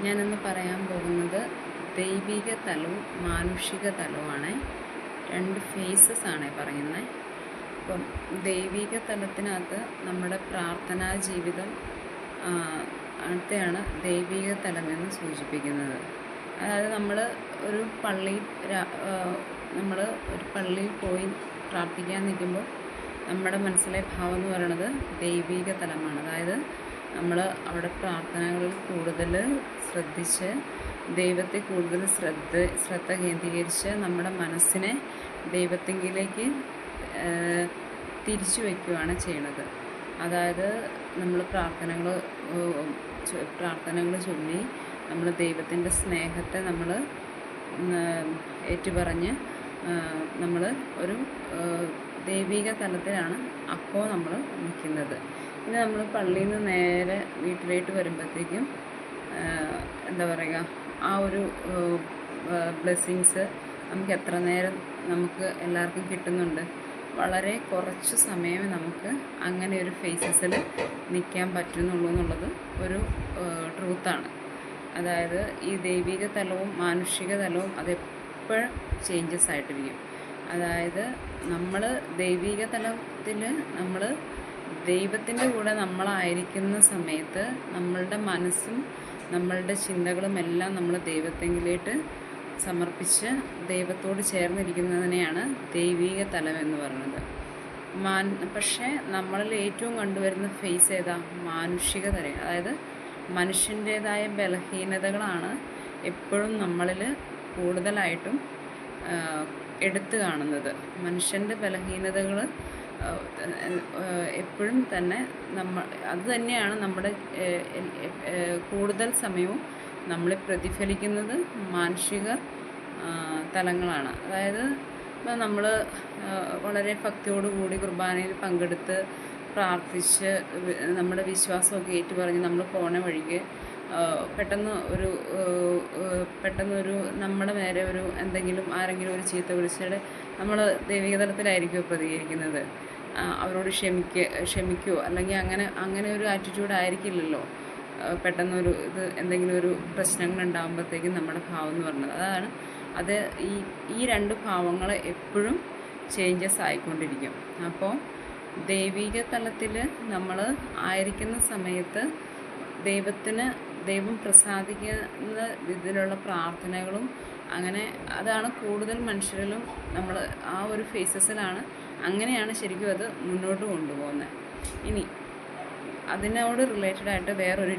ഞാനിന്ന് പറയാൻ പോകുന്നത് ദൈവിക തലവും മാനുഷിക തലവുമാണ്. രണ്ട് ഫേസസ് ആണ് പറയുന്നത്. അപ്പം ദൈവിക തലത്തിനകത്ത് നമ്മുടെ പ്രാർത്ഥനാ ജീവിതം അടുത്തെയാണ് ദൈവിക തലമെന്ന് സൂചിപ്പിക്കുന്നത്. അതായത് നമ്മൾ ഒരു പള്ളിയിൽ പോയി പ്രാർത്ഥിക്കാൻ നിൽക്കുമ്പോൾ നമ്മുടെ മനസ്സിലെ ഭാവം എന്ന് പറയുന്നത് ദൈവിക തലമാണ്. അതായത് നമ്മൾ അവിടെ പ്രാർത്ഥനകളിൽ കൂടുതൽ ശ്രദ്ധിച്ച് ദൈവത്തെ കൂടുതൽ ശ്രദ്ധ കേന്ദ്രീകരിച്ച് നമ്മുടെ മനസ്സിനെ ദൈവത്തെങ്കിലേക്ക് തിരിച്ചു വയ്ക്കുകയാണ് ചെയ്യുന്നത്. അതായത് നമ്മൾ പ്രാർത്ഥനകൾ ചൊല്ലി നമ്മൾ ദൈവത്തിൻ്റെ സ്നേഹത്തെ നമ്മൾ ഏറ്റുപറഞ്ഞ് നമ്മൾ ഒരു ദൈവിക തലത്തിലാണ് അപ്പോൾ നമ്മൾ നിൽക്കുന്നത്. പിന്നെ നമ്മൾ പള്ളിയിൽ നിന്ന് നേരെ വീട്ടിലേക്ക് വരുമ്പോഴത്തേക്കും എന്താ പറയുക, ആ ഒരു ബ്ലെസ്സിങ്സ് നമുക്ക് എത്ര നേരം നമുക്ക് എല്ലാവർക്കും കിട്ടുന്നുണ്ട്. വളരെ കുറച്ച് സമയമേ നമുക്ക് അങ്ങനെ ഒരു ഫേസസിൽ നിൽക്കാൻ പറ്റുന്നുള്ളൂ എന്നുള്ളത് ഒരു ട്രൂത്താണ്. അതായത് ഈ ദൈവിക തലവും മാനുഷിക തലവും അതെപ്പോഴും ചേഞ്ചസ് ആയിട്ടിരിക്കും. അതായത് നമ്മൾ ദൈവിക തലത്തിൽ നമ്മൾ ദൈവത്തിൻ്റെ കൂടെ നമ്മളായിരിക്കുന്ന സമയത്ത് നമ്മളുടെ മനസ്സും നമ്മളുടെ ചിന്തകളും എല്ലാം നമ്മൾ ദൈവത്തെങ്കിലേക്ക് സമർപ്പിച്ച് ദൈവത്തോട് ചേർന്നിരിക്കുന്നതിനെയാണ് ദൈവിക തലം എന്ന് പറയുന്നത്. പക്ഷേ നമ്മളിൽ ഏറ്റവും കണ്ടുവരുന്ന ഫേസ് ഏതാ? മാനുഷിക തലം. അതായത് മനുഷ്യൻ്റേതായ ബലഹീനതകളാണ് എപ്പോഴും നമ്മളിൽ കൂടുതലായിട്ടും എടുത്തു കാണുന്നത്. മനുഷ്യൻ്റെ ബലഹീനതകൾ എപ്പോഴും തന്നെ അത് തന്നെയാണ് നമ്മുടെ കൂടുതൽ സമയവും നമ്മളെ പ്രതിഫലിക്കുന്നത് മാനുഷിക തലങ്ങളാണ്. അതായത് നമ്മൾ വളരെ ഭക്തിയോടുകൂടി കുർബാനയിൽ പങ്കെടുത്ത് പ്രാർത്ഥിച്ച് നമ്മുടെ വിശ്വാസമൊക്കെ ഏറ്റുപറഞ്ഞ് നമ്മൾ പോണ വഴിക്ക് പെട്ടെന്നൊരു നമ്മുടെ നേരെ ഒരു ആരെങ്കിലും ഒരു ചീത്ത വിളിച്ചിട്ട് നമ്മൾ ദൈവിക തലത്തിലായിരിക്കുമോ പ്രതികരിക്കുന്നത്? അവരോട് ക്ഷമിക്കുമോ? അല്ലെങ്കിൽ അങ്ങനെ ഒരു ആറ്റിറ്റ്യൂഡ് ആയിരിക്കില്ലല്ലോ. പെട്ടെന്നൊരു എന്തെങ്കിലും ഒരു പ്രശ്നങ്ങൾ ഉണ്ടാകുമ്പോഴത്തേക്കും നമ്മുടെ ഭാവം എന്ന് പറയുന്നത് അതാണ്. ഈ രണ്ട് ഭാവങ്ങൾ എപ്പോഴും ചേഞ്ചസ് ആയിക്കൊണ്ടിരിക്കും. അപ്പോൾ ദൈവിക തലത്തിൽ നമ്മൾ ആയിരിക്കുന്ന സമയത്ത് ദൈവം പ്രസാദിക്കുന്ന ഇതിലുള്ള പ്രാർത്ഥനകളും അതാണ് കൂടുതൽ മനുഷ്യരിലും നമ്മൾ ആ ഒരു ഫേസസിലാണ്. അങ്ങനെയാണ് ശരിക്കും അത് മുന്നോട്ട് കൊണ്ടുപോകുന്നത്. ഇനി അതിനോട് റിലേറ്റഡ് ആയിട്ട് വേറൊരു